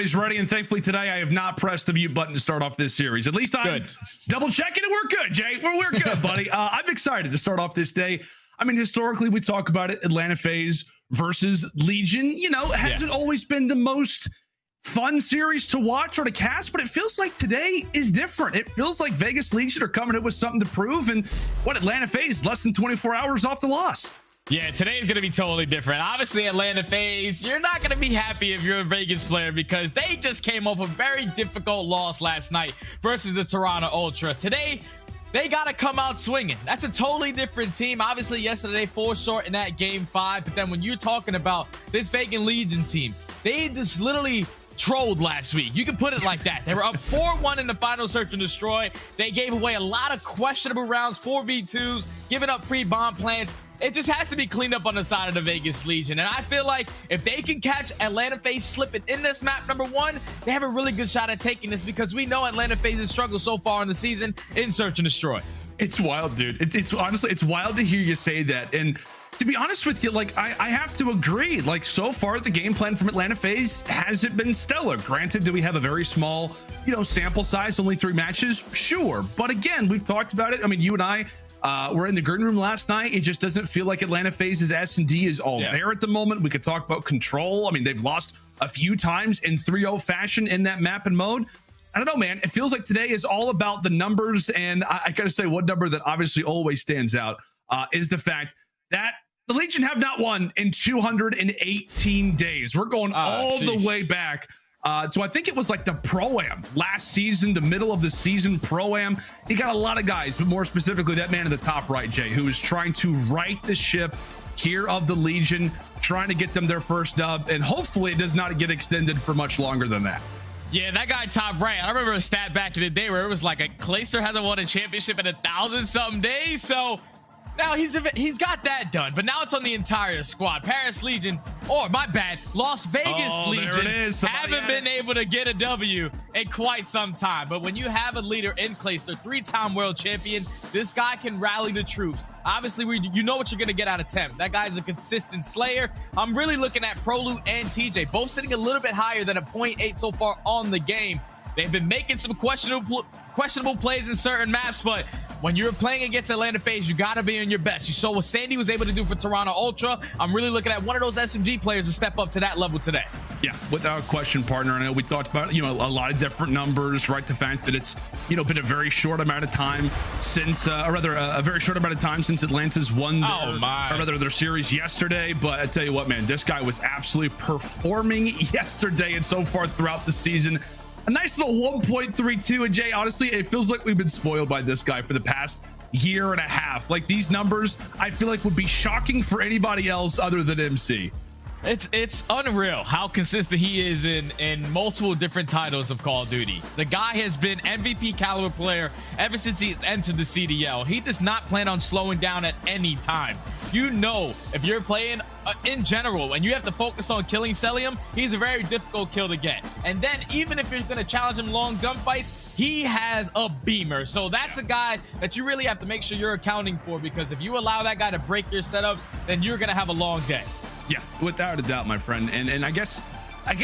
always ready, and thankfully today I have not pressed the mute button to start off this series. At least I'm double checking, and we're good, Jay. We're good, buddy. I'm excited to start off this day. I mean, historically, we talk about it, Atlanta FaZe versus Legion. You know, hasn't always been the most fun series to watch or to cast, but it feels like today is different. It feels like Vegas Legion are coming in with something to prove, and what, Atlanta FaZe less than 24 hours off the loss. Yeah, today is going to be totally different. Obviously, Atlanta FaZe, you're not going to be happy if you're a Vegas player because they just came off a very difficult loss last night versus the Toronto Ultra. Today, they got to come out swinging. That's a totally different team. Obviously, yesterday, 4 short in that game 5. But then when you're talking about this Vegas Legion team, they just literally trolled last week. You can put it like that. They were up 4-1 in the final search and destroy. They gave away a lot of questionable rounds, 4v2s, giving up free bomb plants. It just has to be cleaned up on the side of the Vegas Legion. And I feel like if they can catch Atlanta FaZe slipping in this map, number 1, they have a really good shot at taking this because we know Atlanta FaZe has struggled so far in the season in search and destroy. It's wild, dude. It's honestly, it's wild to hear you say that. And to be honest with you, like, I have to agree. Like, so far, the game plan from Atlanta FaZe hasn't been stellar. Granted, do we have a very small, sample size, only 3 matches? Sure. But again, we've talked about it. I mean, you and I were in the green room last night. It just doesn't feel like Atlanta FaZe's S&D is all there at the moment. We could talk about control. I mean, they've lost a few times in 3-0 fashion in that map and mode. I don't know, man. It feels like today is all about the numbers. And I got to say, one number that obviously always stands out is the fact that the Legion have not won in 218 days. We're going all the way back to, I think it was like the Pro-Am last season, the middle of the season Pro-Am. He got a lot of guys, but more specifically that man in the top right, Jay, who is trying to right the ship here of the Legion, trying to get them their first dub, and hopefully it does not get extended for much longer than that. Yeah, that guy top right. I remember a stat back in the day where it was like a Clayster hasn't won a championship in 1,000-something days. So now he's got that done, but now it's on the entire squad. Paris Legion, or my bad, Las Vegas Legion haven't been able to get a W in quite some time. But when you have a leader in Clayster, 3-time world champion, this guy can rally the troops. Obviously, you know what you're going to get out of Temp. That guy's a consistent slayer. I'm really looking at Prolute and TJ, both sitting a little bit higher than a 0.8 so far on the game. They've been making some questionable plays in certain maps, but when you're playing against Atlanta FaZe, you got to be on your best. You saw what Sandy was able to do for Toronto Ultra. I'm really looking at one of those SMG players to step up to that level today. Yeah, without question, partner. I know we talked about, a lot of different numbers, right? The fact that it's, been a very short amount of time since, or rather a very short amount of time since Atlanta's won their series yesterday. But I tell you what, man, this guy was absolutely performing yesterday and so far throughout the season. A nice little 1.32, and Jay, honestly, it feels like we've been spoiled by this guy for the past year and a half. Like, these numbers, I feel like would be shocking for anybody else other than MC. It's unreal how consistent he is in multiple different titles of Call of Duty. The guy has been MVP caliber player ever since he entered the CDL. He does not plan on slowing down at any time. If you're playing in general and you have to focus on killing Cellium, he's a very difficult kill to get. And then even if you're going to challenge him long gun fights, he has a beamer. So that's a guy that you really have to make sure you're accounting for, because if you allow that guy to break your setups, then you're going to have a long day. Yeah, without a doubt, my friend. And I guess that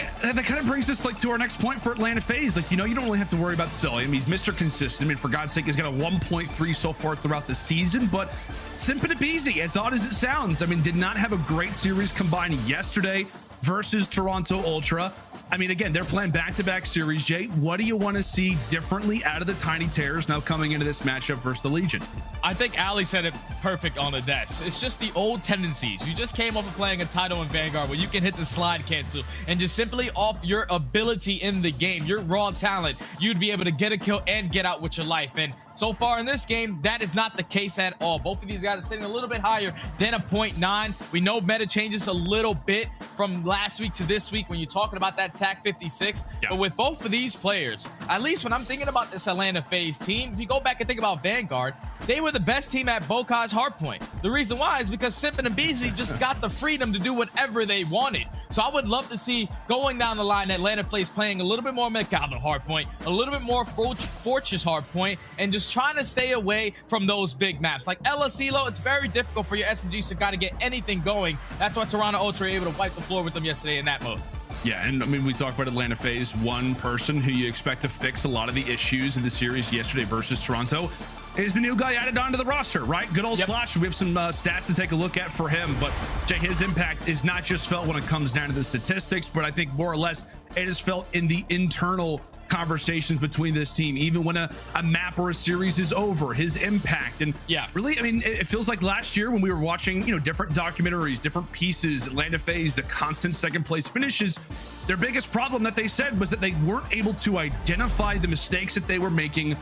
kind of brings us to our next point for Atlanta FaZe. You don't really have to worry about Cellium. He's Mr. Consistent. I mean, for God's sake, he's got a 1.3 so far throughout the season. But Simp and aBeZy, as odd as it sounds, I mean, did not have a great series combined yesterday versus Toronto Ultra. I mean, again, they're playing back-to-back series. Jay, what do you want to see differently out of the Tiny Terrors now coming into this matchup versus the Legion? I think iLLeY said it perfect on the desk. It's just the old tendencies. You just came up with playing a title in Vanguard where you can hit the slide cancel and just simply off your ability in the game, your raw talent, you'd be able to get a kill and get out with your life. And so far in this game, that is not the case at all. Both of these guys are sitting a little bit higher than a 0.9. We know meta changes a little bit from last week to this week when you're talking about that TAC 56. Yeah. But with both of these players, at least when I'm thinking about this Atlanta FaZe team, if you go back and think about Vanguard, they were the best team at Bocage Hardpoint. The reason why is because Simp and aBeZy just got the freedom to do whatever they wanted. So I would love to see going down the line Atlanta FaZe playing a little bit more McAllen Hardpoint, a little bit more Fortress Hardpoint, and just trying to stay away from those big maps. Like LSELO, it's very difficult for your SMGs to got to get anything going. That's why Toronto Ultra were able to wipe the floor with them yesterday in that mode. Yeah, and I mean, we talk about Atlanta FaZe. One person who you expect to fix a lot of the issues in the series yesterday versus Toronto is the new guy added onto the roster, right? Good old Slasher. We have some stats to take a look at for him, but Jay, his impact is not just felt when it comes down to the statistics, but I think more or less it is felt in the internal conversations between this team. Even when a map or a series is over, his impact. And really, I mean, it feels like last year when we were watching, you know, different documentaries, different pieces, Atlanta FaZe, the constant second place finishes, their biggest problem that they said was that they weren't able to identify the mistakes that they were making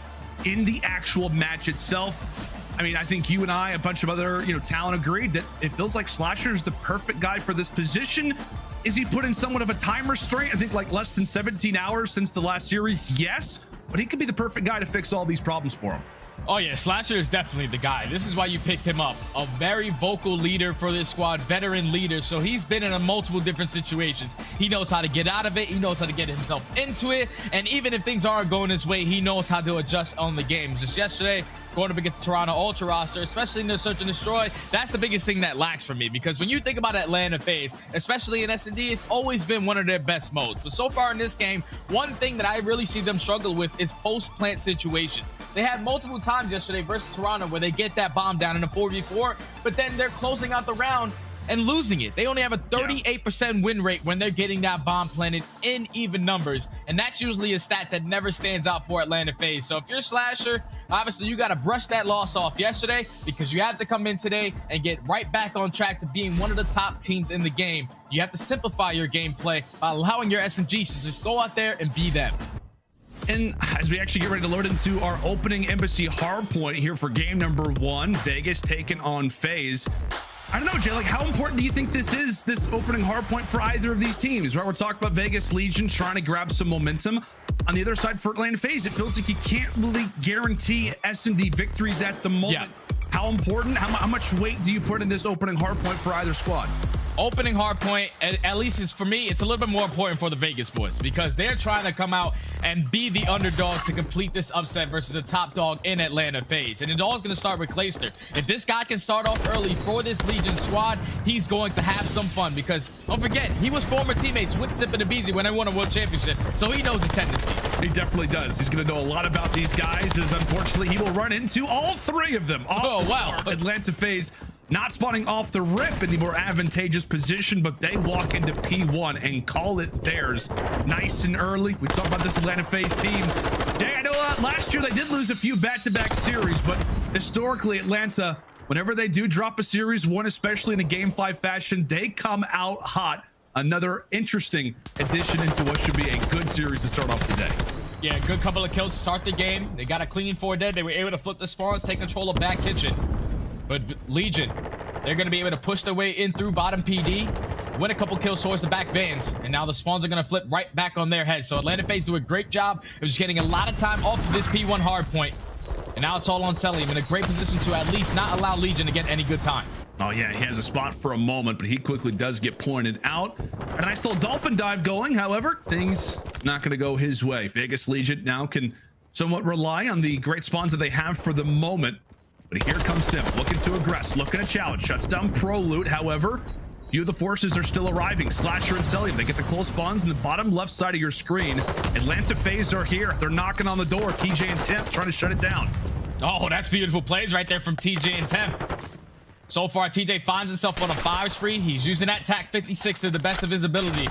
in the actual match itself. I mean, I think you and I, a bunch of other, you know, talent agreed that it feels like Slasher is the perfect guy for this position. Is he put in somewhat of a time restraint? I think like less than 17 hours since the last series. Yes, but he could be the perfect guy to fix all these problems for him. Oh yeah, Slasher is definitely the guy. This is why you picked him up. A very vocal leader for this squad, veteran leader. So he's been in multiple different situations. He knows how to get out of it. He knows how to get himself into it. And even if things aren't going his way, he knows how to adjust on the game. Just yesterday, going up against Toronto Ultra roster, especially in the Search and Destroy, that's the biggest thing that lacks for me. Because when you think about Atlanta FaZe, especially in S&D, it's always been one of their best modes. But so far in this game, one thing that I really see them struggle with is post-plant situation. They had multiple times yesterday versus Toronto where they get that bomb down in a 4v4, but then they're closing out the round and losing it. They only have a 38% win rate when they're getting that bomb planted in even numbers. And that's usually a stat that never stands out for Atlanta FaZe. So if you're Slasher, obviously you got to brush that loss off yesterday, because you have to come in today and get right back on track to being one of the top teams in the game. You have to simplify your gameplay by allowing your SMGs to just go out there and be them. And as we actually get ready to load into our opening aBeZy hardpoint here for game number 1, Vegas taking on FaZe. I don't know, Jay, like how important do you think this is, this opening hardpoint for either of these teams, right? We're talking about Vegas Legion trying to grab some momentum. On the other side for Atlanta FaZe, it feels like you can't really guarantee S&D victories at the moment. How important, how much weight do you put in this opening hardpoint for either squad? Opening hardpoint, at least is for me, it's a little bit more important for the Vegas boys, because they're trying to come out and be the underdog to complete this upset versus a top dog in Atlanta FaZe. And it all is going to start with Clayster. If this guy can start off early for this Legion squad, he's going to have some fun, because don't forget, he was former teammates with Simp and aBeZy when they won a world championship, so he knows the tendencies. He definitely does. He's going to know a lot about these guys, as unfortunately he will run into all 3 of them. Atlanta FaZe not spawning off the rip in the more advantageous position, but they walk into P1 and call it theirs nice and early. We talked about this Atlanta FaZe team. Jay, I know last year they did lose a few back-to-back series, but historically Atlanta, whenever they do drop a series, one especially in a game 5 fashion, they come out hot. Another interesting addition into what should be a good series to start off the day. Yeah, good couple of kills to start the game. They got a clean 4 dead. They were able to flip the spawns, take control of back kitchen. But Legion, they're going to be able to push their way in through bottom PD, win a couple kills towards the back Vans, and now the spawns are going to flip right back on their heads. So Atlanta FaZe do a great job of just getting a lot of time off of this P1 hardpoint. And now it's all on Cellium, in a great position to at least not allow Legion to get any good time. Oh yeah, he has a spot for a moment, but he quickly does get pointed out. A nice little dolphin dive going. However, things not going to go his way. Vegas Legion now can somewhat rely on the great spawns that they have for the moment. But here comes Simp, looking to aggress, looking to challenge, shuts down Pro Loot. However, few of the forces are still arriving. Slasher and Cellium, they get the close spawns in the bottom left side of your screen. Atlanta FaZe are here. They're knocking on the door. TJ and Temp trying to shut it down. Oh, that's beautiful plays right there from TJ and Temp. So far, TJ finds himself on a 5 spree. He's using that TAC 56 to the best of his ability.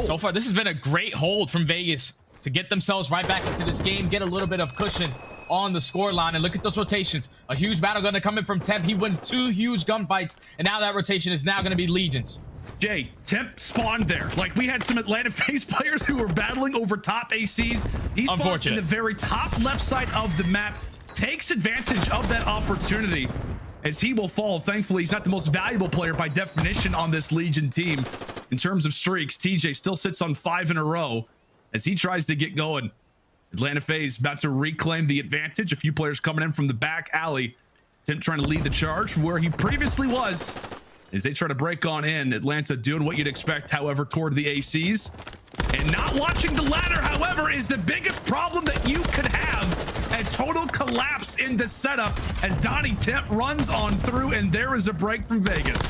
So far, this has been a great hold from Vegas to get themselves right back into this game, get a little bit of cushion on the score line. And look at those rotations. A huge battle gun to come in from Temp. He wins 2 huge gun fights, and now that rotation is now going to be Legions. Jay, Temp spawned there. Like, we had some Atlanta FaZe players who were battling over top ACs. He spawns in the very top left side of the map, takes advantage of that opportunity as he will fall. Thankfully, he's not the most valuable player by definition on this Legion team. In terms of streaks, TJ still sits on 5 in a row as he tries to get going. Atlanta FaZe about to reclaim the advantage. A few players coming in from the back alley. Temp trying to lead the charge from where he previously was as they try to break on in. Atlanta doing what you'd expect, however, toward the ACs. And not watching the ladder, however, is the biggest problem that you could have. A total collapse in the setup as Donnie Temp runs on through, and there is a break from Vegas.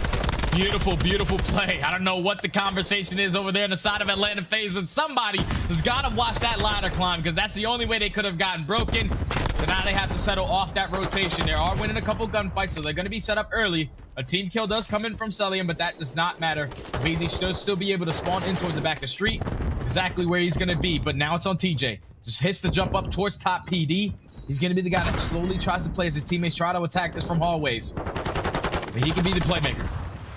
Beautiful, beautiful play. I don't know what the conversation is over there on the side of Atlanta FaZe, but somebody has got to watch that ladder climb, because that's the only way they could have gotten broken. So now they have to settle off that rotation. They are winning a couple gunfights, so they're going to be set up early. A team kill does come in from Cellium, but that does not matter. aBeZy should still be able to spawn in towards the back of the street, exactly where he's going to be. But now it's on TJ. Just hits the jump up towards top PD. He's going to be the guy that slowly tries to play as his teammates try to attack this from hallways. But he can be the playmaker.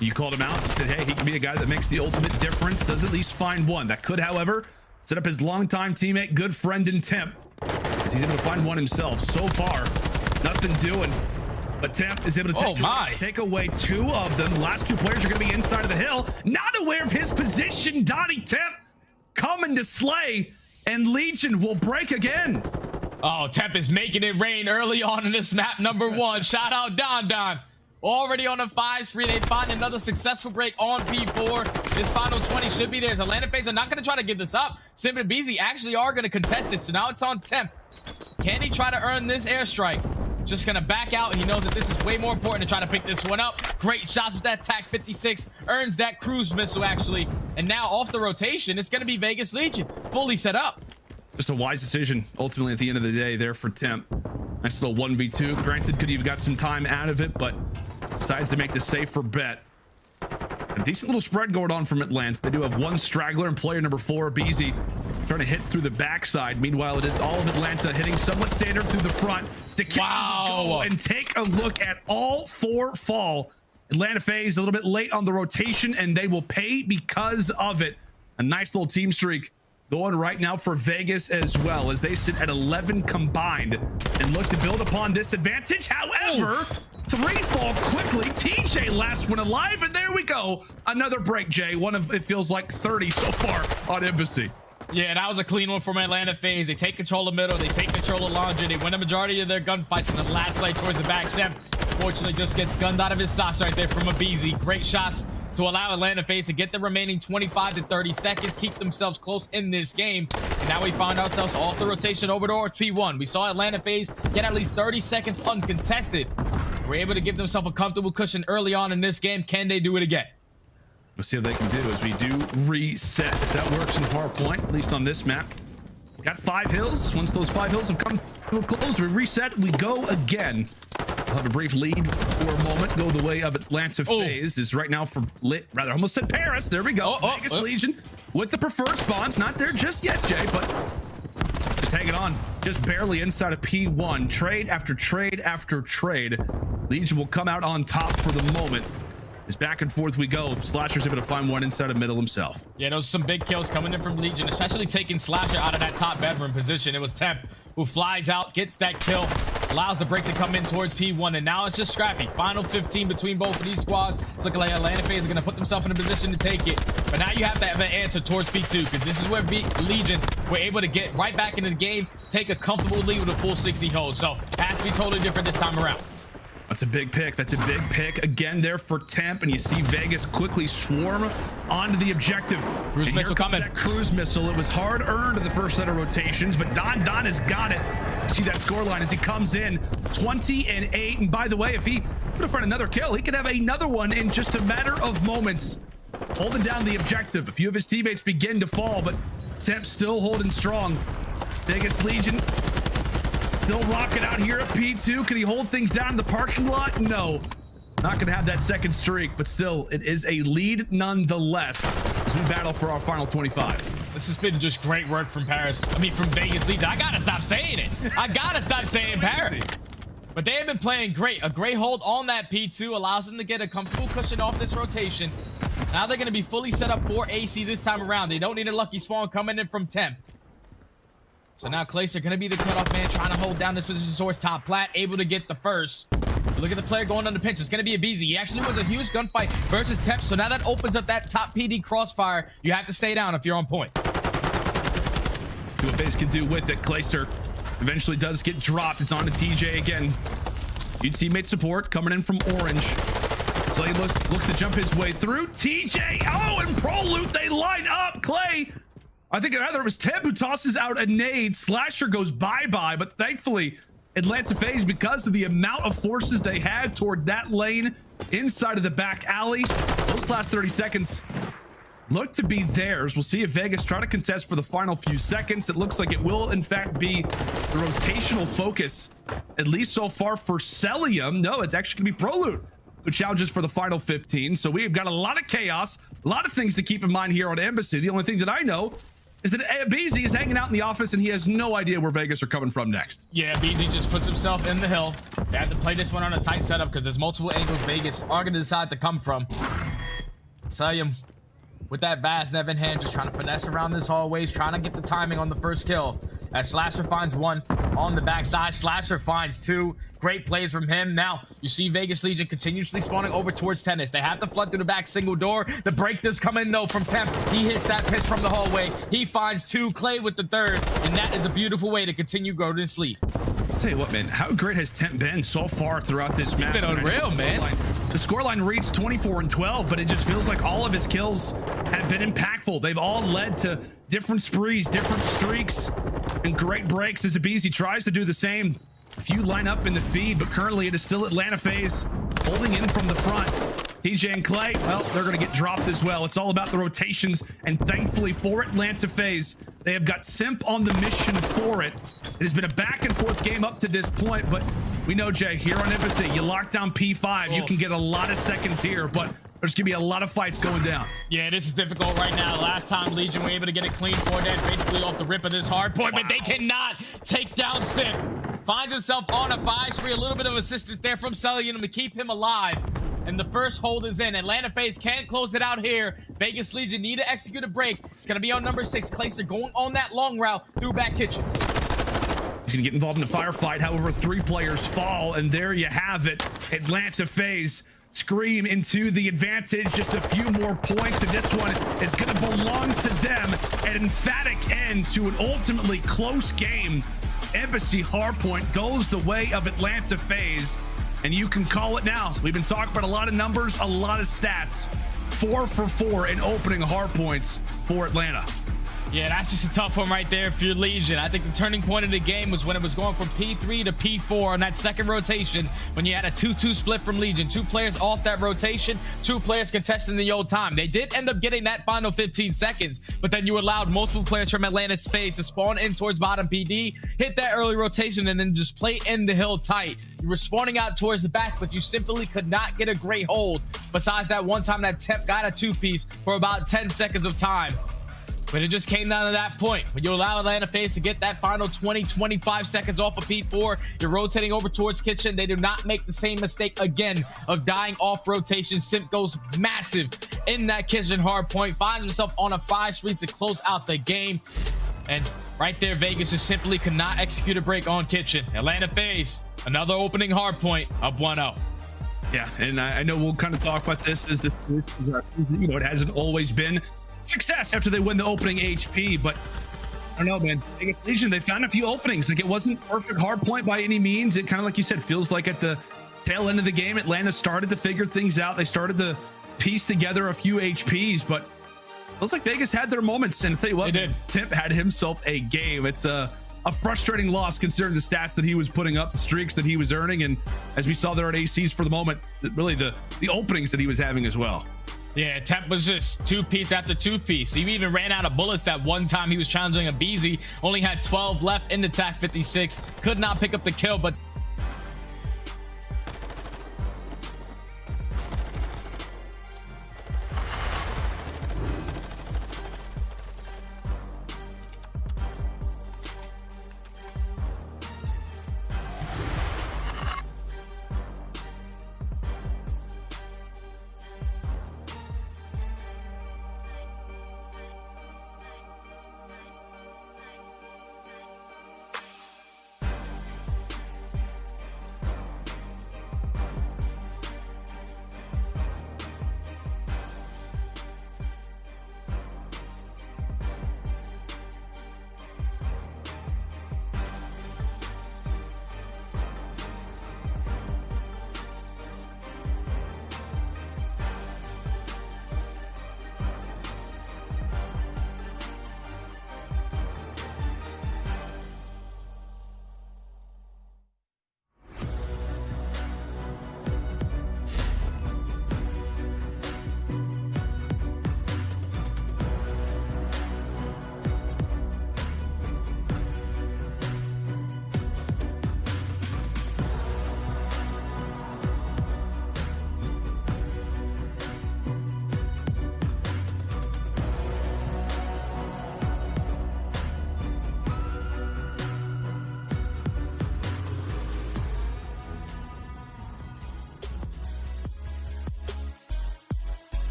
You called him out and said, hey, he can be the guy that makes the ultimate difference, does at least find one. That could, however, set up his longtime teammate, good friend in Temp, as he's able to find one himself. So far, nothing doing. But Temp is able to take away two of them. The last two players are going to be inside of the hill. Not aware of his position. Donnie Temp coming to slay, and Legion will break again. Oh, Temp is making it rain early on in this map, number one. Shout out Don. Already on a 5 spree. They find another successful break on P4. This final 20 should be theirs. Atlanta FaZe are not going to try to give this up. Simp and aBeZy actually are going to contest it. So now it's on Temp. Can he try to earn this airstrike? Just going to back out. He knows that this is way more important to try to pick this one up. Great shots with that TAC 56. Earns that cruise missile, actually. And now off the rotation, it's going to be Vegas Legion. Fully set up. Just a wise decision, ultimately, at the end of the day, there for Temp. Nice little 1v2. Granted, could have got some time out of it, but decides to make the safer bet. A decent little spread going on from Atlanta. They do have one straggler and player number 4, aBeZy, trying to hit through the backside. Meanwhile, it is all of Atlanta hitting somewhat standard through the front to go and take a look at all 4 fall. Atlanta FaZe a little bit late on the rotation, and they will pay because of it. A nice little team streak going right now for Vegas as well, as they sit at 11 combined and look to build upon this advantage. However, 3 fall quickly. TJ last one alive, and there we go. Another break, Jay. One of, it feels like 30 so far on aBeZy. Yeah, that was a clean one from Atlanta FaZe. They take control of middle. They take control of laundry. They win a majority of their gunfights in the last play towards the back step. Fortunately, just gets gunned out of his socks right there from aBeZy. Great shots to allow Atlanta FaZe to get the remaining 25 to 30 seconds, keep themselves close in this game. And now we find ourselves off the rotation over to P1. We saw Atlanta FaZe get at least 30 seconds uncontested. We're able to give themselves a comfortable cushion early on in this game. Can they do it again? We'll see what they can do as we do reset. If that works in PowerPoint, at least on this map. Got 5 hills. Once those 5 hills have come to a close, we reset, we go again. We'll have a brief lead for a moment. Go the way of Atlanta FaZe is right now for almost said Paris. There we go. Vegas Legion with the preferred spawns. Not there just yet, Jay, but just hanging on. Just barely inside of P1. Trade after trade after trade. Legion will come out on top for the moment. As back and forth we go. Slasher's able to find one inside of middle himself. Yeah, those are some big kills coming in from Legion, especially taking Slasher out of that top bedroom position. It was Temp who flies out, gets that kill, allows the break to come in towards P1, and now it's just scrappy. Final 15 between both of these squads. It's looking like Atlanta FaZe are going to put themselves in a position to take it. But now you have to have an answer towards P2, because this is where Legion were able to get right back into the game, take a comfortable lead with a full 60 hold. So it has to be totally different this time around. That's a big pick. That's a big pick again there for Temp, and you see Vegas quickly swarm onto the objective. Cruise missile coming. That cruise missile. It was hard earned in the first set of rotations, but Don has got it. See that score line as he comes in 20 and 8. And by the way, if he could find another kill, he could have another one in just a matter of moments. Holding down the objective. A few of his teammates begin to fall, but Temp still holding strong. Vegas Legion still rocking out here at P2. Can he hold things down in the parking lot? No. Not going to have that second streak, but still, it is a lead nonetheless as we battle for our final 25. This has been just great work from Paris. I mean, from Vegas Legion. I got to stop saying it. I got to stop saying Paris. But they have been playing great. A great hold on that P2 allows them to get a comfortable cushion off this rotation. Now they're going to be fully set up for AC this time around. They don't need a lucky spawn coming in from Temp. So now KiSMET going to be the cutoff man, trying to hold down this position towards top plat, able to get the first. But look at the player going under pinch. It's going to be aBeZy. He actually wins a huge gunfight versus Temp. So now that opens up that top PD crossfire. You have to stay down if you're on point. See what FaZe can do with it. KiSMET eventually does get dropped. It's on to TJ again. Good teammate support coming in from orange. So he looks to jump his way through. TJ, and Pro Loot, they line up. Clay, I think either it was Temp who tosses out a nade. Slasher goes bye-bye, but thankfully, Atlanta FaZe, because of the amount of forces they had toward that lane inside of the back alley, Those last 30 seconds look to be theirs. We'll see if Vegas try to contest for the final few seconds. It looks like it will, in fact, be the rotational focus, at least so far for Cellium. No, it's actually going to be Prelude who challenges for the final 15. So we've got a lot of chaos, a lot of things to keep in mind here on aBeZy. The only thing that I know is that aBeZy is hanging out in the office and he has no idea where Vegas are coming from next. Yeah, aBeZy just puts himself in the hill. They have to play this one on a tight setup because there's multiple angles Vegas are going to decide to come from. Cellium with that vast Nev in hand, just trying to finesse around this hallways, trying to get the timing on the first kill. As Slasher finds one on the backside, Slasher finds two. Great plays from him. Now, you see Vegas Legion continuously spawning over towards Tennis. They have to flood through the back single door. The break does come in, though, from Temp. He hits that pitch from the hallway. He finds two, Clay with the third, and that is a beautiful way to continue going to sleep. Tell you what, man, how great has Temp been so far throughout this map? He's been unreal, man. The scoreline reads 24 and 12, but it just feels like all of his kills have been impactful. They've all led to different sprees, different streaks, and great breaks as aBeZy tries to do the same. A few line up in the feed, but currently it is still Atlanta FaZe holding in from the front. TJ and Clay, well, they're going to get dropped as well. It's all about the rotations, and thankfully for Atlanta FaZe, they have got Simp on the mission for it. It has been a back and forth game up to this point, but we know, Jay, here on aBeZy, you lock down P5, you can get a lot of seconds here, but there's gonna be a lot of fights going down. Yeah, this is difficult right now. Last time Legion were able to get a clean 4 dead basically off the rip of this hard point, but they cannot take down Simp. Finds himself on a 5 spree, a little bit of assistance there from Cellium to keep him alive. And the first hold is in. Atlanta FaZe can't close it out here. Vegas Legion need to execute a break. It's gonna be on number 6. Clayster going on that long route through back kitchen. He's gonna get involved in the firefight. However, 3 players fall, and there you have it. Atlanta FaZe scream into the advantage. Just a few more points, and this one is going to belong to them. An emphatic end to an ultimately close game. aBeZy hardpoint goes the way of Atlanta FaZe, and you can call it now. We've been talking about a lot of numbers, a lot of stats. 4 for 4 in opening hardpoints for Atlanta. Yeah, that's just a tough one right there for your Legion. I think the turning point of the game was when it was going from P3 to P4 on that second rotation, when you had a 2-2 split from Legion. 2 players off that rotation, 2 players contesting the old time. They did end up getting that final 15 seconds, but then you allowed multiple players from Atlanta's FaZe to spawn in towards bottom PD, hit that early rotation, and then just play in the hill tight. You were spawning out towards the back, but you simply could not get a great hold. Besides that one time that Temp got a 2-piece for about 10 seconds of time. But it just came down to that point. When you allow Atlanta FaZe to get that final 20-25 seconds off of P4, you're rotating over towards kitchen. They do not make the same mistake again of dying off rotation. Simp goes massive in that kitchen hard point, finds himself on a 5 spree to close out the game. And right there, Vegas just simply could not execute a break on kitchen. Atlanta FaZe, another opening hard point, up 1-0. Yeah, and I know we'll kind of talk about this as the, you know, it hasn't always been success after they win the opening HP, but I don't know, man. Legion, they found a few openings. Like, it wasn't perfect hard point by any means. It kind of, like you said, feels like at the tail end of the game, Atlanta started to figure things out. They started to piece together a few HPs, but it feels like Vegas had their moments. And I'll tell you what, Temp had himself a game. It's a frustrating loss considering the stats that he was putting up, the streaks that he was earning, and as we saw there at ACs for the moment, really the openings that he was having as well. Yeah, Temp was just 2-piece after 2-piece. He even ran out of bullets that one time he was challenging aBeZy. Only had 12 left in the TAC 56. Could not pick up the kill, but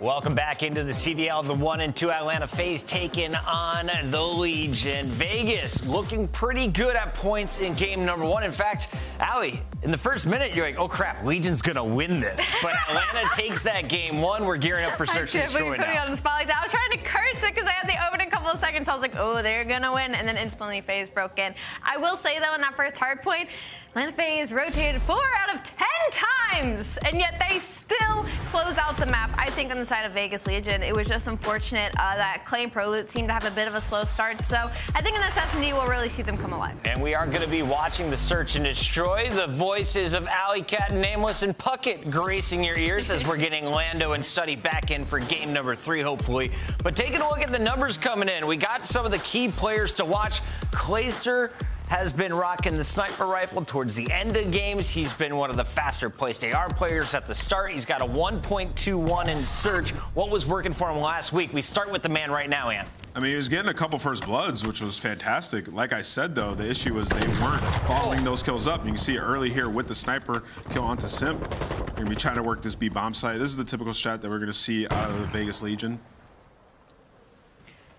Welcome back into the CDL, the 1 and 2 Atlanta FaZe taking on the Legion. Vegas looking pretty good at points in game number 1. In fact, aLLeY, in the first minute, you're like, oh crap, Legion's gonna win this. But Atlanta takes that game 1. We're gearing up for search and destroy now. You put me on the spot like that. I was trying to curse it because I had the opening couple of seconds. I was like, oh, they're gonna win. And then instantly FaZe broke in. I will say though, in that first hard point, Atlanta FaZe rotated 4 out of 10 times, and yet they still close out the map. I think on the side of Vegas Legion, it was just unfortunate that Clay and ProLoot seemed to have a bit of a slow start. So I think in this S&D, we'll really see them come alive. And we are going to be watching the search and destroy. The voices of aLLeY, Cat, Nameless, and Puckett gracing your ears as we're getting Lando and Study back in for game number 3, hopefully. But taking a look at the numbers coming in, we got some of the key players to watch. Clayster has been rocking the sniper rifle towards the end of games. He's been one of the faster placed AR players at the start. He's got a 1.21 in search. What was working for him last week? We start with the man right now, Ann. I mean, he was getting a couple first bloods, which was fantastic. Like I said, though, the issue was they weren't following those kills up. You can see it early here with the sniper kill onto Simp. They're going to be trying to work this B bomb site. This is the typical strat that we're going to see out of the Vegas Legion.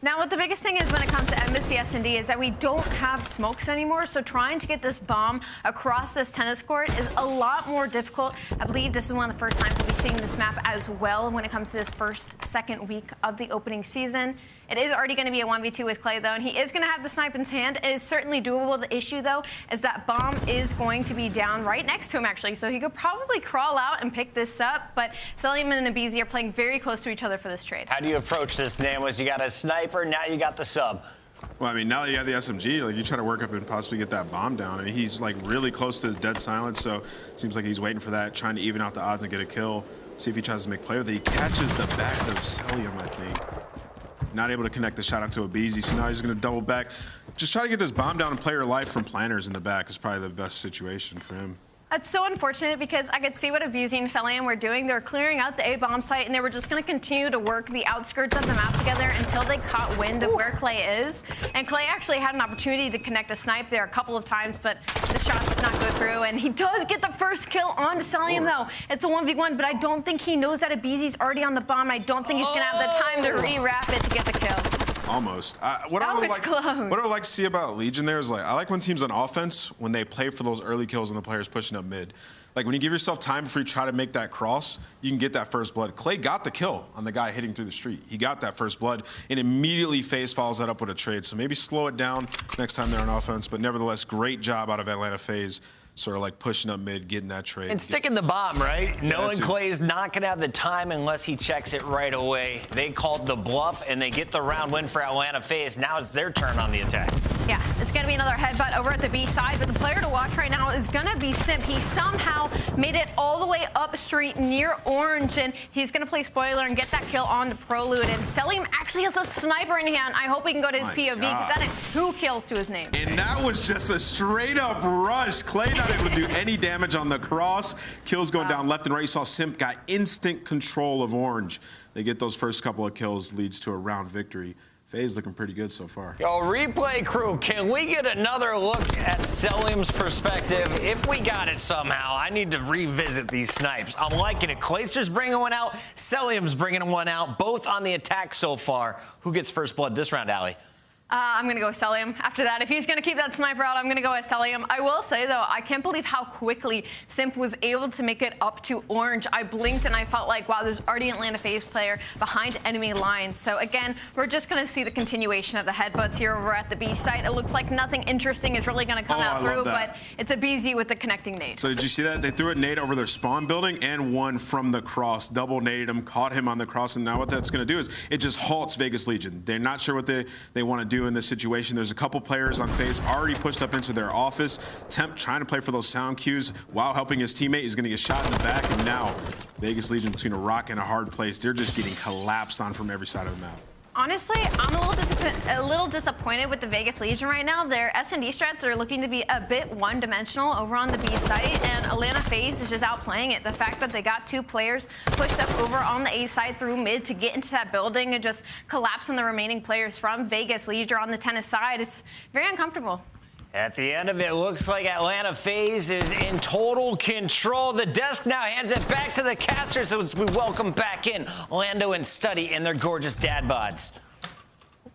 Now, what the biggest thing is when it comes to aBeZy S&D is that we don't have smokes anymore, so trying to get this bomb across this tennis court is a lot more difficult. I believe this is one of the first times we'll be seeing this map as well when it comes to this second week of the opening season. It is already going to be a 1v2 with Clay, though, and he is going to have the snipe in his hand. It is certainly doable. The issue, though, is that bomb is going to be down right next to him, actually, so he could probably crawl out and pick this up, but Cellium and aBeZy are playing very close to each other for this trade. How do you approach this, Nameless? You got a sniper, now you got the sub. Well, I mean, now that you have the SMG, like, you try to work up and possibly get that bomb down. I mean, he's, like, really close to his dead silence, so it seems like he's waiting for that, trying to even out the odds and get a kill, see if he tries to make play with it. He catches the back of Cellium, I think. Not able to connect the shot onto aBeZy, so now he's going to double back. Just try to get this bomb down and play your life from planners in the back is probably the best situation for him. That's so unfortunate because I could see what aBeZy and Cellium were doing. They were clearing out the A bomb site, and they were just going to continue to work the outskirts of the map together until they caught wind of where Clay is. And Clay actually had an opportunity to connect a snipe there a couple of times, but the shots did not go through. And he does get the first kill on Cellium, though. It's a 1v1, but I don't think he knows that aBeZy's already on the bomb. I don't think he's going to have the time to re-wrap it to get the kill. Almost. What I would like to see about Legion there is, like, I like when teams on offense, when they play for those early kills and the players pushing up mid. Like, when you give yourself time before you try to make that cross, you can get that first blood. Clay got the kill on the guy hitting through the street. He got that first blood, and immediately FaZe follows that up with a trade. So maybe slow it down next time they're on offense, but nevertheless, great job out of Atlanta FaZe. Sort of like pushing up mid, getting that trade. And sticking the bomb, right? Knowing Clay's not going to have the time unless he checks it right away. They called the bluff, and they get the round win for Atlanta FaZe. Now it's their turn on the attack. Yeah, it's going to be another headbutt over at the B side, but the player to watch right now is going to be Simp. He somehow made it all the way up street near Orange, and he's going to play spoiler and get that kill on to ProLoot. And Cellium actually has a sniper in hand. I hope we can go to his POV, because that is 2 kills to his name. And that was just a straight-up rush. Clay not able to do any damage on the cross. Kills going down left and right. You saw Simp got instant control of Orange. They get those first couple of kills, leads to a round victory. FaZe looking pretty good so far. Yo, replay crew, can we get another look at Cellium's perspective? If we got it somehow, I need to revisit these snipes. I'm liking it. Clayster's bringing one out. Cellium's bringing one out. Both on the attack so far. Who gets first blood this round, aLLeY? I'm going to go with Cellium. After that, if he's going to keep that sniper out, I'm going to go with Cellium. I will say, though, I can't believe how quickly Simp was able to make it up to Orange. I blinked, and I felt like, wow, there's already an Atlanta FaZe player behind enemy lines. So, again, we're just going to see the continuation of the headbutts here over at the B site. It looks like nothing interesting is really going to come out through, but it's aBeZy with the connecting nade. So did you see that? They threw a nade over their spawn building and one from the cross. Double naded him, caught him on the cross, and now what that's going to do is it just halts Vegas Legion. They're not sure what they want to do in this situation. There's a couple players on FaZe already pushed up into their office. Temp trying to play for those sound cues while helping his teammate. He's going to get shot in the back, and now Vegas Legion between a rock and a hard place. They're just getting collapsed on from every side of the map. Honestly, I'm a little disappointed with the Vegas Legion right now. Their S&D strats are looking to be a bit one-dimensional over on the B site, and Atlanta FaZe is just outplaying it. The fact that they got 2 players pushed up over on the A side through mid to get into that building and just collapse on the remaining players from Vegas Legion on the tennis side, it's very uncomfortable. At the end of it, looks like Atlanta FaZe is in total control. The desk now hands it back to the casters as we welcome back in Lando and Study in their gorgeous dad bods.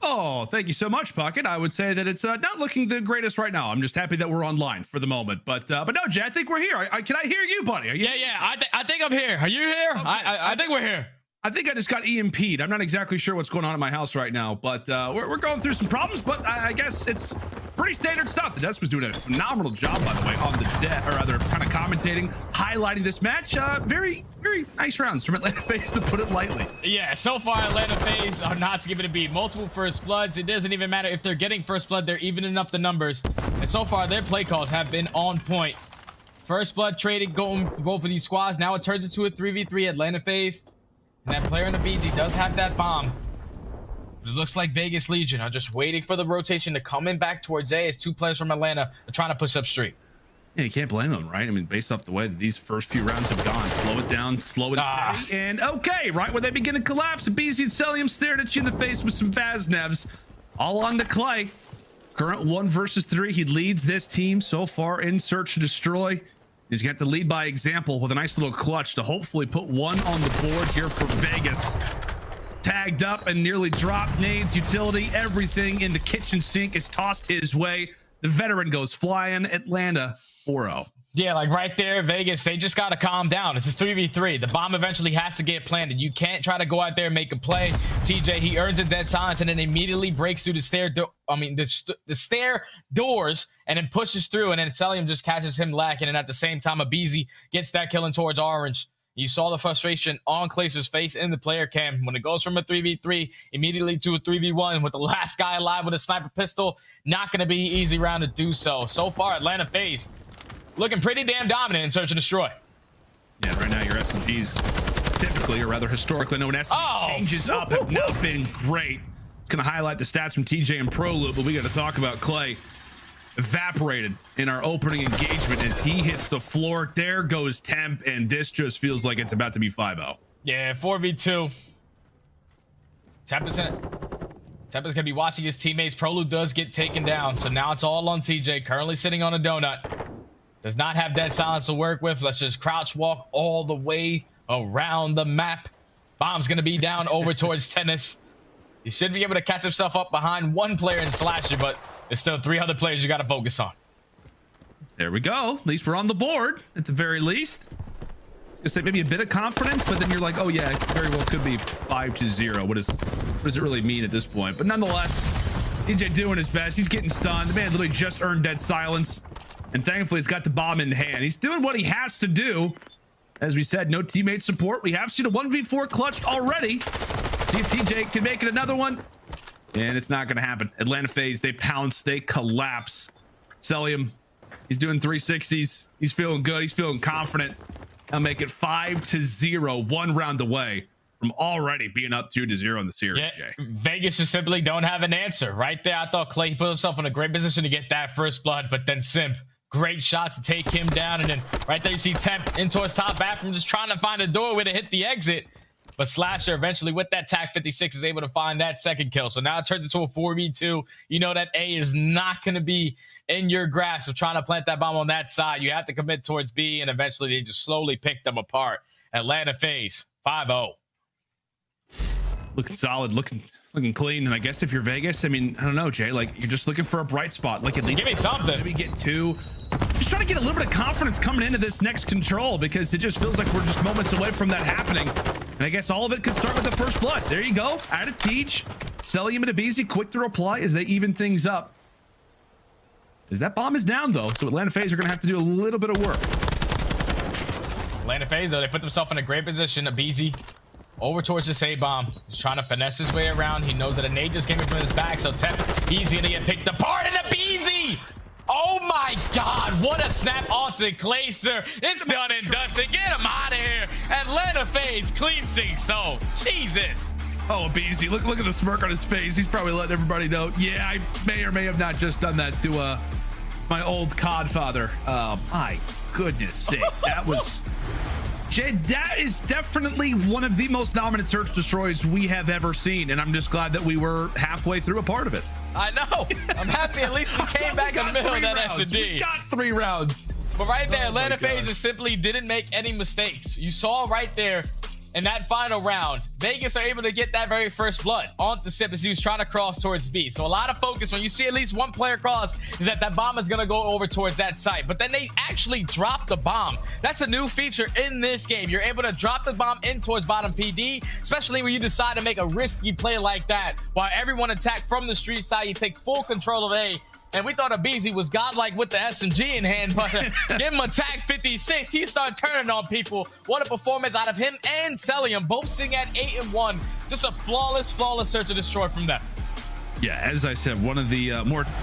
Oh, thank you so much, Pocket. I would say that it's not looking the greatest right now. I'm just happy that we're online for the moment. But no, Jay, I think we're here. Can I hear you, buddy? Are you? Yeah. I think I'm here. Are you here? Okay. I think we're here. I think I just got EMP'd. I'm not exactly sure what's going on at my house right now, but we're going through some problems, but I guess it's pretty standard stuff. The desk was doing a phenomenal job, by the way, on the deck, or rather kind of commentating, highlighting this match. Very, very nice rounds from Atlanta FaZe, to put it lightly. Yeah, so far Atlanta FaZe are not giving it a beat. Multiple first bloods. It doesn't even matter if they're getting first blood. They're evening up the numbers. And so far, their play calls have been on point. First blood trading going for both of these squads. Now it turns into a 3v3 Atlanta FaZe. And that player in the aBeZy does have that bomb. It looks like Vegas Legion are just waiting for the rotation to come in back towards A as two players from Atlanta are trying to push up street. Yeah, you can't blame them, right? I mean, based off the way that these first few rounds have gone, slow it down, slow it down, and okay, right when they begin to collapse, aBeZy and Cellium stared at you in the face with some FazNevs, all on the clay. Current 1 versus 3. He leads this team so far in Search and Destroy. He's got to lead by example with a nice little clutch to hopefully put one on the board here for Vegas. Tagged up and nearly dropped nades, utility, everything in the kitchen sink is tossed his way. The veteran goes flying. Atlanta 4-0. Yeah, like right there, Vegas, they just got to calm down. It's a 3v3. The bomb eventually has to get planted. You can't try to go out there and make a play. TJ, he earns a dead silence and then immediately breaks through the stair doors and then pushes through, and then Cellium just catches him lacking, and at the same time, aBeZy gets that killing towards Orange. You saw the frustration on Claser's face in the player cam when it goes from a 3v3 immediately to a 3v1 with the last guy alive with a sniper pistol. Not going to be an easy round to do so. So far, Atlanta FaZe looking pretty damn dominant in Search and Destroy. Yeah, right now your SMGs, typically, or rather historically known SMG, changes up, have not been great. It's going to highlight the stats from TJ and ProLoop, but we got to talk about Clay. Evaporated in our opening engagement as he hits the floor. There goes Temp, and this just feels like it's about to be 5-0. Yeah, 4v2. Temp is gonna be watching his teammates. ProLoop does get taken down, so now it's all on TJ, currently sitting on a donut. Does not have dead silence to work with. Let's just crouch walk all the way around the map. Bomb's gonna be down over towards Tennis. He should be able to catch himself up behind one player in Slasher, but there's still 3 other players you got to focus on. There we go. At least we're on the board, at the very least. I was gonna say maybe a bit of confidence, but then you're like, oh yeah, it very well could be 5-0. What does it really mean at this point? But nonetheless, DJ doing his best. He's getting stunned. The man literally just earned dead silence, and thankfully he's got the bomb in hand. He's doing what he has to do. As we said, no teammate support. We have seen a 1v4 clutched already. See if TJ can make it another one. And it's not going to happen. Atlanta FaZe, they pounce, they collapse. Cellium, he's doing 360s. He's feeling good. He's feeling confident. I'll make it 5-0, 1 round away from already being up 2-0 in the series, yeah, Jay. Vegas just simply don't have an answer. Right there, I thought Clay put himself in a great position to get that first blood, but then Simp, great shots to take him down. And then right there, you see Temp in towards top bathroom, just trying to find a doorway to hit the exit. But Slasher eventually with that TAC 56 is able to find that second kill. So now it turns into a 4v2. You know that A is not going to be in your grasp of trying to plant that bomb on that side. You have to commit towards B, and eventually they just slowly pick them apart. Atlanta FaZe 5-0. Looking solid, looking clean. And I guess if you're Vegas, I mean, I don't know, Jay, like you're just looking for a bright spot. Like at least give me something. Maybe get 2. Just trying to get a little bit of confidence coming into this next control, because it just feels like we're just moments away from that happening. And I guess all of it could start with the first blood. There you go. Out of Teach. Cellium and aBeZy quick to reply as they even things up. As that bomb is down, though, so Atlanta FaZe are going to have to do a little bit of work. Atlanta FaZe, though, they put themselves in a great position. aBeZy over towards this A-bomb. He's trying to finesse his way around. He knows that a nade just came in from his back, so Temp, he's going to get picked apart. And aBeZy! Oh my God, what a snap onto Claser. It's done and dusted. Get him out of here. Atlanta FaZe clean sink. So, Jesus. Oh, aBeZy, look at the smirk on his face. He's probably letting everybody know, yeah, I may or may have not just done that to my old codfather. My goodness sake. That was... Jay, that is definitely one of the most dominant search destroys we have ever seen, and I'm just glad that we were halfway through a part of it. I know. I'm happy at least we came back in the middle of that S&D. We got 3 rounds. But right there, Oh my Atlanta FaZe gosh. just simply didn't make any mistakes. You saw right there in that final round, Vegas are able to get that very first blood onto Simp as he was trying to cross towards B. So a lot of focus when you see at least one player cross is that that bomb is going to go over towards that site. But then they actually drop the bomb. That's a new feature in this game. You're able to drop the bomb in towards bottom PD, especially when you decide to make a risky play like that. While everyone attack from the street side, you take full control of A. And we thought aBeZy was godlike with the SMG in hand, but give him attack 56. He started turning on people. What a performance out of him and Cellium, both sitting at 8 and 1. Just a flawless search and destroy from them. Yeah, as I said, one of the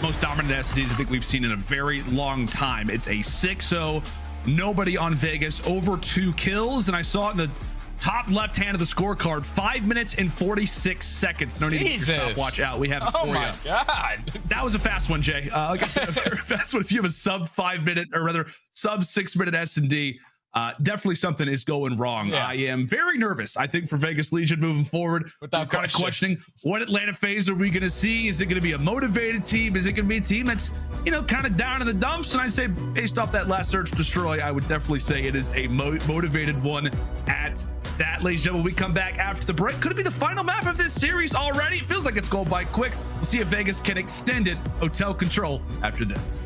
most dominant SDs I think we've seen in a very long time. It's a 6-0, nobody on Vegas, over 2 kills. And I saw in the top left hand of the scorecard, 5 minutes and 46 seconds. No need to get your stopwatch out. We have it for you. Oh my God. That was a fast one, Jay. Like I said, a very fast one. If you have a sub 5 minute, or rather sub 6 minute S&D, definitely something is going wrong. Yeah. I am very nervous, I think, for Vegas Legion moving forward. Without kind of questioning what Atlanta FaZe are we going to see? Is it going to be a motivated team? Is it going to be a team that's, you know, kind of down in the dumps? And I'd say, based off that last search destroy, I would definitely say it is a motivated one at that. Ladies and gentlemen, we come back after the break. Could it be the final map of this series already? It feels like it's going by quick. We'll see if Vegas can extend it. Hotel control after this.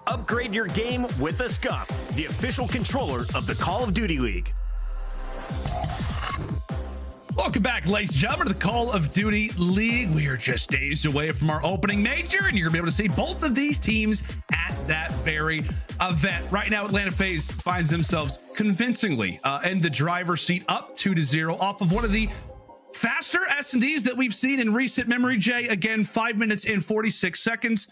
Upgrade your game with a Scump, the official controller of the Call of Duty League. Welcome back, ladies and gentlemen, to the Call of Duty League. We are just days away from our opening major, and you're going to be able to see both of these teams at that very event. Right now, Atlanta FaZe finds themselves convincingly in the driver's seat, up 2-0 off of one of the faster S&Ds that we've seen in recent memory, Jay. Again, 5 minutes and 46 seconds.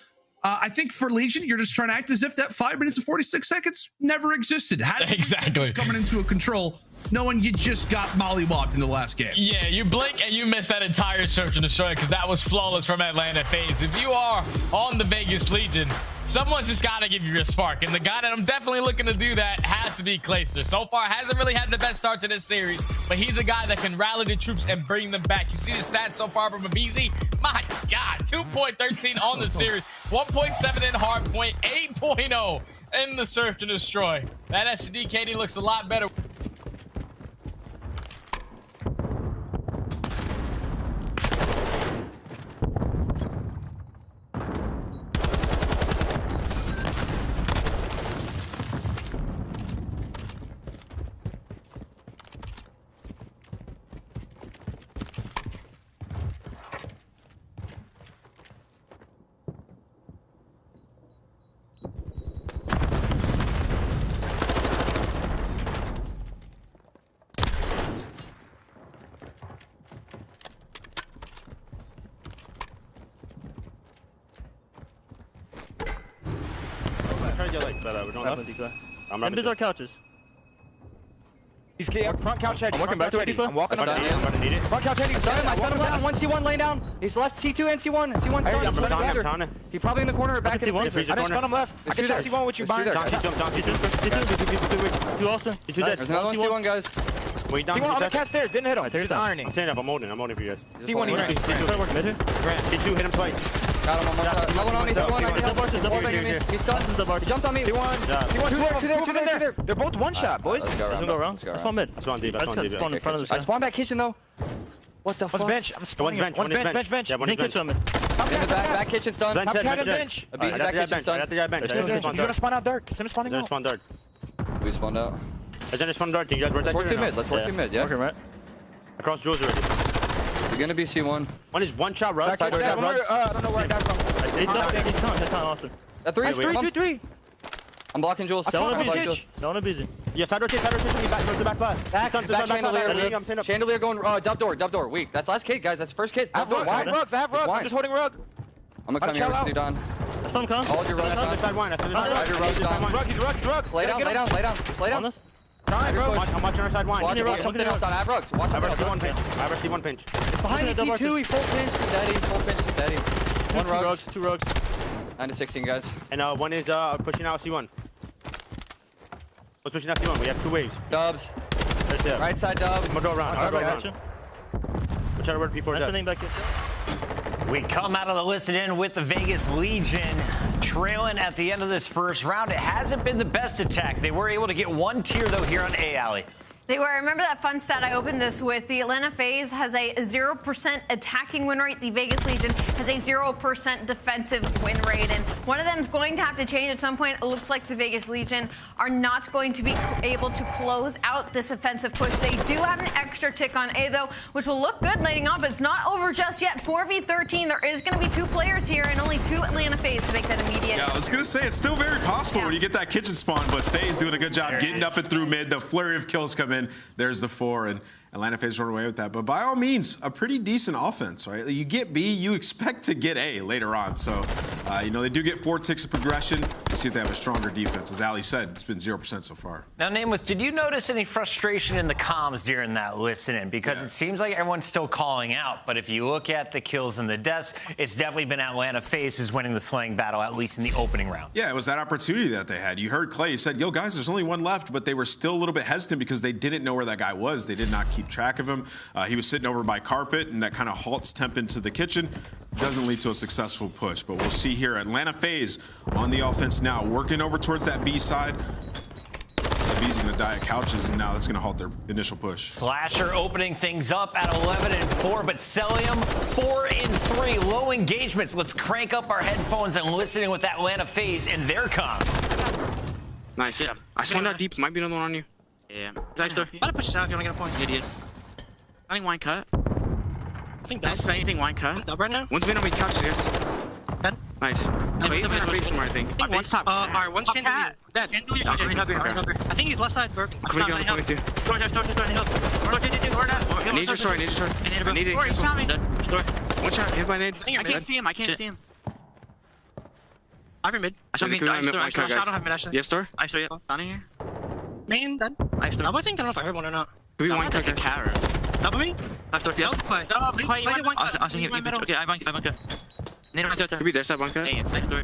I think for Legion, you're just trying to act as if that 5 minutes and 46 seconds never existed. Exactly. Coming into a control, knowing you just got mollywopped in the last game. Yeah, you blink and you miss that entire search and destroy because that was flawless from Atlanta FaZe. If you are on the Vegas Legion, someone's just got to give you a spark. And the guy that I'm definitely looking to do that has to be KiSMET. So far, hasn't really had the best start to this series, but he's a guy that can rally the troops and bring them back. You see the stats so far from aBeZy? My God, 2.13 on the series, 1.7 in hard point, 8.0 in the search and destroy. That SD KD looks a lot better. I'm running our couches. He's front couch heading. I'm walking back to it. I'm walking up. I'm gonna need it. Front couch heading. I shut him down. 1C1 laying down. He's left C2 and C1. C1 starting. He's probably in the corner or back in the corner. I just spun him left. I can check C1 with you, Byron. C2 also. C2 dead. There's another C1, guys. Wait, down. C1 on the cat stairs. Didn't hit him. He's ironing. I'm standing up. I'm holding for you guys. C1 here. C2 hit him twice. Got him on one side. Another one on me. He's done. He jumped on me. C1. Two there. They're both one shot, boys. Let's go around. Let's spawn mid. Let's spawn deep. Spawn in front of this guy. I spawned back kitchen though. What the fuck? One's bench. I'm spawning bench. One's bench. Yeah, one's bench. In the back kitchen's done. Bench. Bench. aBeZy back kitchen's done. You gotta spawn out dark. Sim's spawning out. Spawn dark. We spawned out. I just spawned dark. You guys Let's work to mid. Let's work to mid. Yeah. Working right. Across Jules already. You're gonna be C1. One is one shot rush. I don't know where I got from. He's awesome. Three. I'm blocking Jules. Don't aBeZy. Yeah, side rotation me back left. Chandelier going dub door. Weak. That's last kid, guys. That's first kid. I have rugs. I'm just holding rug. I'm gonna come here with you, Don. Hold your rugs down. Side one. Hold your rugs down. Rug. Lay down. I'm watching our side one. Watch something else on. I have rugs. Watch I have C1 pinch. Behind the T2, he full pinch. Daddy. One rugs. Two rugs. 9-16, guys. And one is pushing out C1. We're pushing out C1. We have two waves. Dubs. Right there. Right side dub. I'm gonna go around. I'll go around. We'll try to work before that. We come out of the listen-in with the Vegas Legion trailing at the end of this first round. It hasn't been the best attack. They were able to get one tier, though, here on aLLeY. They were. Remember that fun stat I opened this with? The Atlanta FaZe has a 0% attacking win rate. The Vegas Legion has a 0% defensive win rate. And one of them is going to have to change at some point. It looks like the Vegas Legion are not going to be able to close out this offensive push. They do have an extra tick on A, though, which will look good lating on, but it's not over just yet. 4v13. There is going to be 2 players here and only 2 Atlanta FaZe to make that immediate. Yeah, I was going to say, it's still very possible when you get that kitchen spawn, but FaZe doing a good job getting up and through mid. The flurry of kills come in. There's the 4, and Atlanta FaZe run away with that. But by all means, a pretty decent offense, right? You get B, you expect to get A later on. So, they do get 4 ticks of progression. We'll see if they have a stronger defense. As aLLeY said, it's been 0% so far. Now, Nameless, did you notice any frustration in the comms during that listen-in? Because it seems like everyone's still calling out. But if you look at the kills and the deaths, it's definitely been Atlanta FaZe is winning the slaying battle, at least in the opening round. Yeah, it was that opportunity that they had. You heard Clay, he said, yo, guys, there's only one left. But they were still a little bit hesitant because they didn't know where that guy was. They did not keep track of him. He was sitting over by carpet, and that kind of halts temp into the kitchen. Doesn't lead to a successful push, but we'll see here. Atlanta FaZe on the offense now, working over towards that B side. iBeZy going to die at couches, and now that's going to halt their initial push. Slasher opening things up at 11-4, but Cellium 4-3. Low engagements. Let's crank up our headphones and listening with Atlanta FaZe in their comms. Nice. Yeah. I spawned out deep. Might be another one on you. Yeah. Nice door. Better push this out if you want to get a point. Idiot. I think wine cut. I think that's anything wine cut. Up right now. One's been on me couch, guys. Dead. Nice. He's in our base somewhere, I think. One's top. Alright, one's chandelier. Dead. I think he's left side broken. I'm coming to get on the point with you. I need your sword. I need it. One shot. Hit by nade. I can't see him. I can't see him. Ivory mid. I don't have mid actually. Yes, door. I saw you. Down here. Main dead. I don't know if I heard one or not. Could be one cut, guys. Double me. Yeah. Play. Play one cut. I'll see you. Okay, I bank. Nero right there. Could be their side one cut. Hey, it's next door.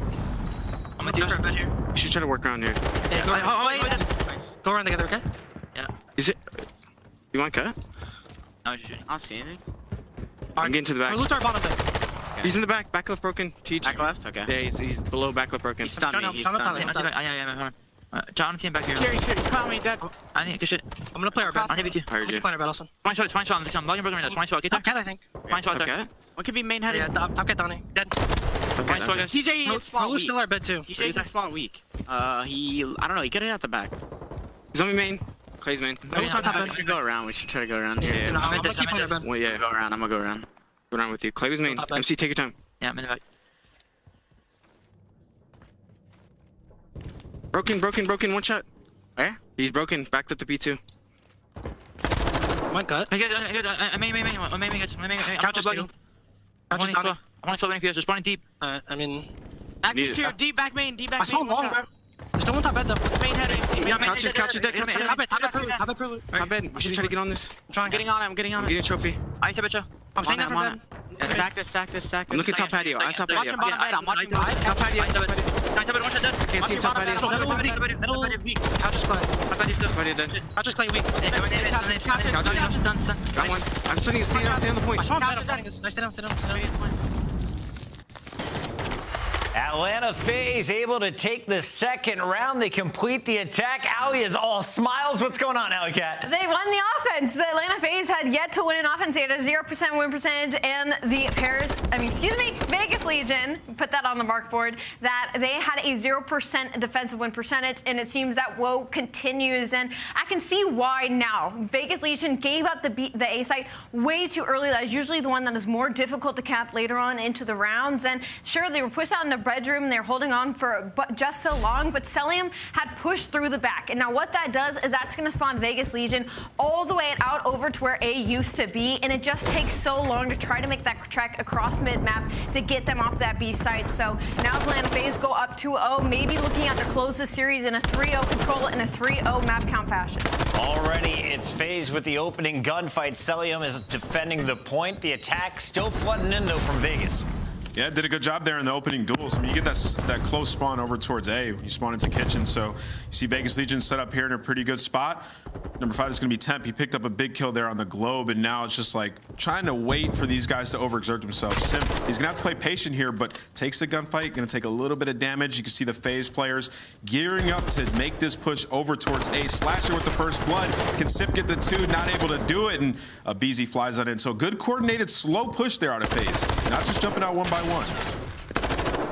I'm gonna do it right here. You should try to work around here. Yeah, go around together, okay? Yeah. Is it? You want cut? No, I don't see anything. I'm getting to the back. Loot our bottom thing. He's in the back. Back left broken. Teach. Back left? Okay. Yeah, he's below back left broken. He's stunned me. He's stunned me. Yeah. John, team back here. Cherry, call me dead. I think good shit. I'm gonna play our best. I'll hit you. Heard you. Play our best. Fine shot. I'm logging broken right now. Fine shot. Get there. Top cat, I think. Fine shot there. What could be main headed? Yeah, top cat Donnie. Dead. Fine shot, guys. TJ is spawn weak. Still our bed too. TJ's at spawn weak. I don't know. He got it at the back. He's on me main. Clay's main. We should go around. We should try to go around. Yeah. I'm gonna keep on our bed. Well, yeah. I'm gonna go around. Go around with you. Clay was main. MC, take your time. Yeah, I'm in the back. Broken. One shot. Where? He's broken. Backed up to P2. One cut. Main. Couch is bugging. I want to slow if you're spawning deep. I mean. Back here, deep back main. I saw long, bro. There's still one top bed though. Main head. Couch is dead. Top bed. Top bed. We should try to get on this. I'm getting on it. I'm getting a trophy. I hit a bitch. I'm staying there for bed. Stack this. I'm looking top patio. I'm top patio. I'm watching top patio. Can't see top patio. Middle weak. Couch is clay. Patio dead. Couch is clay weak. Got one. I'm sitting on the point. I saw him dead. Nice, sit down. Atlanta FaZe able to take the second round. They complete the attack. aLLeY is all smiles. What's going on, aLLeY Cat? They won the offense. The Atlanta FaZe had yet to win an offense. They had a 0% win percentage, and the Vegas Legion, put that on the mark board, that they had a 0% defensive win percentage, and it seems that woe continues, and I can see why now. Vegas Legion gave up the A site way too early. That is usually the one that is more difficult to cap later on into the rounds, and sure, they were pushed out in the bedroom, and they're holding on for just so long, but Cellium had pushed through the back, and now what that does is that's going to spawn Vegas Legion all the way out over to where A used to be, and it just takes so long to try to make that trek across mid-map to get them off that B site. So now Atlanta FaZe go up 2-0, maybe looking at to close the series in a 3-0 control in a 3-0 map count fashion. Already it's FaZe with the opening gunfight. Cellium is defending the point. The attack still flooding in though from Vegas. Yeah, did a good job there in the opening duels. I mean, you get that close spawn over towards A. You spawn into kitchen, so you see Vegas Legion set up here in a pretty good spot. Number 5 is going to be Temp. He picked up a big kill there on the globe, and now it's just like trying to wait for these guys to overexert themselves. Simp, he's going to have to play patient here, but takes the gunfight, going to take a little bit of damage. You can see the FaZe players gearing up to make this push over towards A. Slasher with the first blood. Can Simp get the 2? Not able to do it, and aBeZy flies on in. So good coordinated, slow push there out of FaZe. Not just jumping out one by one.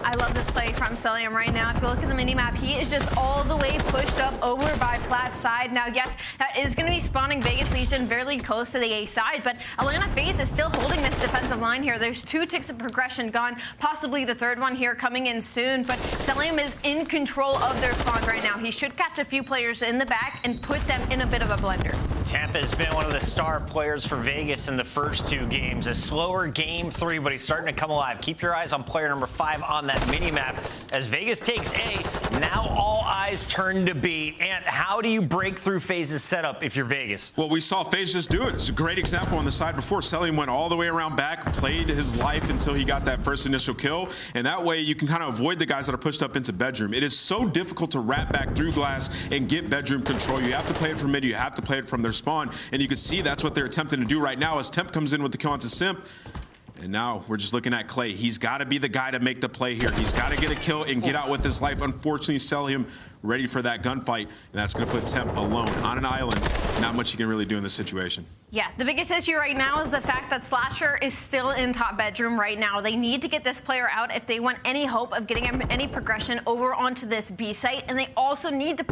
I love this play from Cellium right now. If you look at the mini-map, he is just all the way pushed up over by Plat's side. Now, yes, that is going to be spawning Vegas Legion very close to the A side, but Atlanta FaZe is still holding this defensive line here. There's 2 ticks of progression gone, possibly the 3rd one here coming in soon, but Cellium is in control of their spawns right now. He should catch a few players in the back and put them in a bit of a blender. Temp has been one of the star players for Vegas in the first 2 games. A slower game 3, but he's starting to come alive. Keep your eyes on player number 5 on that mini-map. As Vegas takes A, now all eyes turn to B. And how do you break through FaZe's setup if you're Vegas? Well, we saw FaZe just do it. It's a great example on the side before. Cellium went all the way around back, played his life until he got that first initial kill. And that way you can kind of avoid the guys that are pushed up into bedroom. It is so difficult to wrap back through glass and get bedroom control. You have to play it from mid. You have to play it from their spawn. And you can see that's what they're attempting to do right now as Temp comes in with the kill onto Simp. And now we're just looking at Clay. He's got to be the guy to make the play here. He's got to get a kill and get out with his life. Unfortunately, Cellium ready for that gunfight, and that's going to put Temp alone on an island. Not much you can really do in this situation. Yeah, the biggest issue right now is the fact that Slasher is still in top bedroom right now. They need to get this player out if they want any hope of getting any progression over onto this B site, and they also need to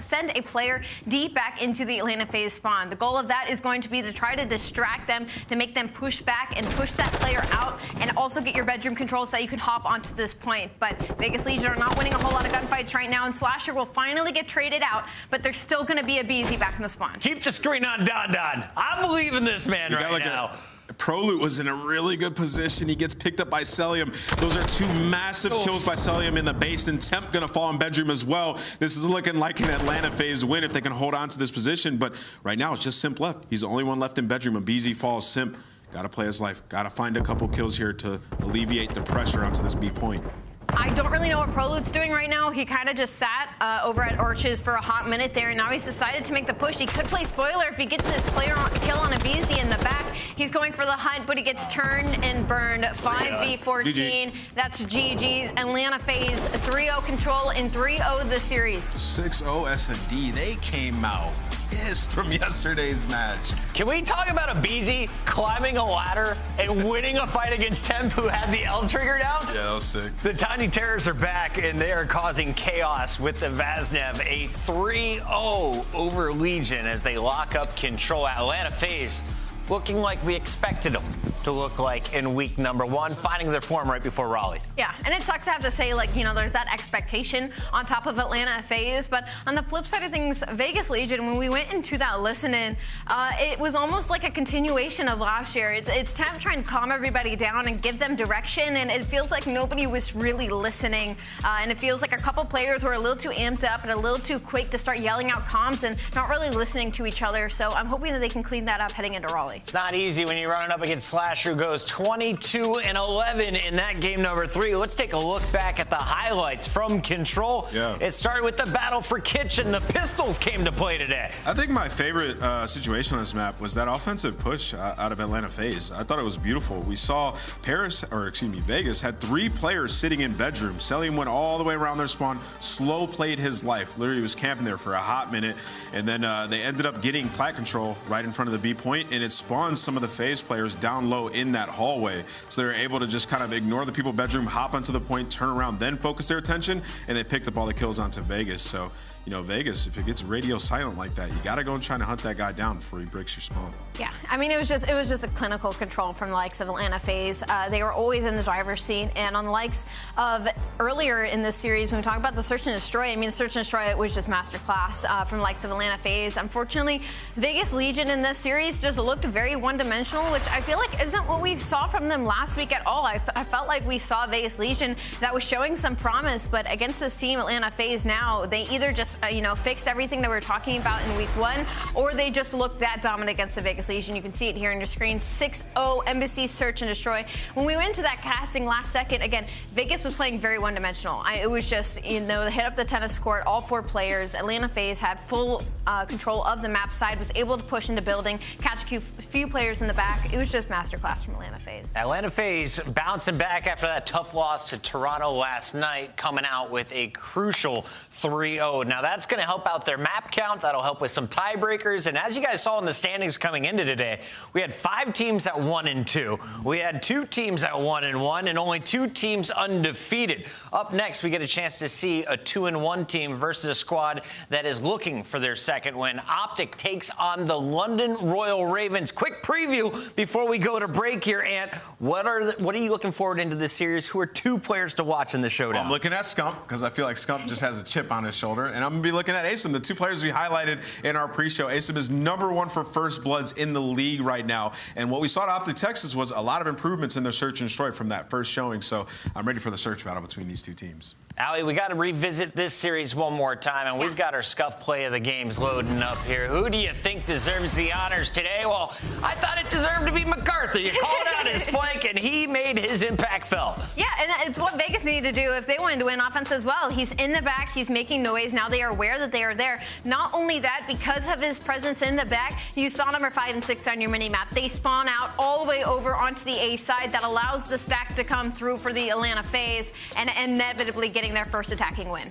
send a player deep back into the Atlanta FaZe spawn. The goal of that is going to be to try to distract them, to make them push back and push that player out, and also get your bedroom control so that you can hop onto this point. But Vegas Legion are not winning a whole lot of gunfights right now, and Slasher will finally get traded out, but there's still going to be aBeZy back in the spawn. Keep the screen on, Don. I believe in this man right now. ProLoot was in a really good position. He gets picked up by Cellium. Those are 2 massive kills by Cellium in the base, and Temp gonna fall in bedroom as well. This is looking like an Atlanta FaZe win if they can hold on to this position, but right now it's just Simp left. He's the only one left in bedroom. aBeZy falls. Simp gotta play his life. Gotta find a couple kills here to alleviate the pressure onto this B point. I don't really know what ProLoot's doing right now. He kind of just sat over at Arches for a hot minute there, and now he's decided to make the push. He could play spoiler if he gets this player kill on aBeZy in the back. He's going for the hunt, but he gets turned and burned. 5v14. That's GG's. Atlanta FaZe 3-0 control and 3-0 the series. 6-0 S&D. They came out pissed from yesterday's match. Can we talk about aBeZy climbing a ladder and winning a fight against Temp, who had the L trigger down? Yeah, that was sick. The Tiny Terrors are back, and they are causing chaos with the Vaznev. A 3-0 over Legion as they lock up control. Atlanta FaZe looking like we expected them to look like in week number 1, finding their form right before Raleigh. Yeah, and it sucks to have to say, like, you know, there's that expectation on top of Atlanta FaZe, but on the flip side of things, Vegas Legion, when we went into that listen-in, it was almost like a continuation of last year. It's Temp trying to calm everybody down and give them direction, and it feels like nobody was really listening, and it feels like a couple players were a little too amped up and a little too quick to start yelling out comms and not really listening to each other, so I'm hoping that they can clean that up heading into Raleigh. It's not easy when you're running up against Slasher, who goes 22-11 in that game number 3. Let's take a look back at the highlights from Control. Yeah. It started with the battle for Kitchen. The Pistols came to play today. I think my favorite situation on this map was that offensive push out of Atlanta FaZe. I thought it was beautiful. We saw Vegas had 3 players sitting in bedroom. Cellium went all the way around their spawn, slow played his life. Literally was camping there for a hot minute, and then they ended up getting plat control right in front of the B point, and it spawns some of the FaZe players down low in that hallway. So they're able to just kind of ignore the people bedroom, hop onto the point, turn around, then focus their attention, and they picked up all the kills onto Vegas. So, you know, Vegas, if it gets radio silent like that, you got to go and try to hunt that guy down before he breaks your spawn. Yeah, I mean, it was just a clinical control from the likes of Atlanta FaZe. They were always in the driver's seat, and on the likes of earlier in this series, when we talk about the search and destroy, I mean, the search and destroy was just masterclass from the likes of Atlanta FaZe. Unfortunately, Vegas Legion in this series just looked very one-dimensional, which I feel like isn't what we saw from them last week at all. I felt like we saw Vegas Legion that was showing some promise, but against this team, Atlanta FaZe now, they either just, fixed everything that we were talking about in week 1, or they just looked that dominant against the Vegas Legion. You can see it here on your screen, 6-0 Embassy search and destroy. When we went into that casting last second, again, Vegas was playing very one-dimensional. It was just, they hit up the tennis court, all 4 players. Atlanta FaZe had full control of the map side, was able to push into building, catch a few players in the back. It was just masterclass from Atlanta FaZe. Atlanta FaZe bouncing back after that tough loss to Toronto last night, coming out with a crucial 3-0. Now that's going to help out their map count. That'll help with some tiebreakers. And as you guys saw in the standings coming into today, we had 5 teams at 1-2. We had 2 teams at 1-1, and only 2 teams undefeated. Up next, we get a chance to see a 2-1 team versus a squad that is looking for their second win. OpTic takes on the London Royal Ravens. Quick preview before we go to break here, Ant. What are you looking forward into this series? Who are 2 players to watch in the showdown? I'm looking at Scump, because I feel like Scump just has a chip on his shoulder, and I'm going to be looking at aBeZy, the 2 players we highlighted in our pre-show. aBeZy is #1 for first bloods in the league right now, and what we saw at OpTic Texas was a lot of improvements in their search and destroy from that first showing, so I'm ready for the search battle between these 2 teams. aLLeY, we got to revisit this series one more time, and we've got our Scuff play of the games loading up here. Who do you think deserves the honors today? Well, I thought it deserved to be MacArthur. You called out his flank, and he made his impact felt. Yeah, and it's what Vegas needed to do if they wanted to win offense as well. He's in the back. He's making noise. Now they are aware that they are there. Not only that, because of his presence in the back, you saw number 5 and 6 on your mini-map. They spawn out all the way over onto the A side. That allows the stack to come through for the Atlanta FaZe and inevitably getting their first attacking win.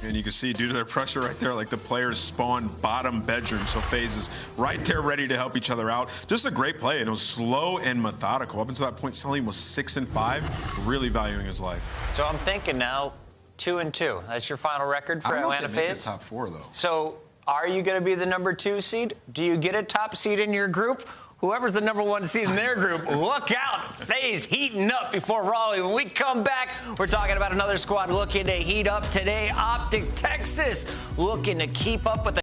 And you can see, due to their pressure right there, like the players spawn bottom bedroom. So FaZe is right there ready to help each other out. Just a great play, and it was slow and methodical. Up until that point, Cellium was 6 and 5, really valuing his life. So I'm thinking now 2-2. That's your final record for Atlanta FaZe? Top 4, though. So are you going to be the number 2 seed? Do you get a top seed in your group? Whoever's the number 1 seed in their group, look out. FaZe heating up before Raleigh. When we come back, we're talking about another squad looking to heat up today. OpTic Texas looking to keep up with the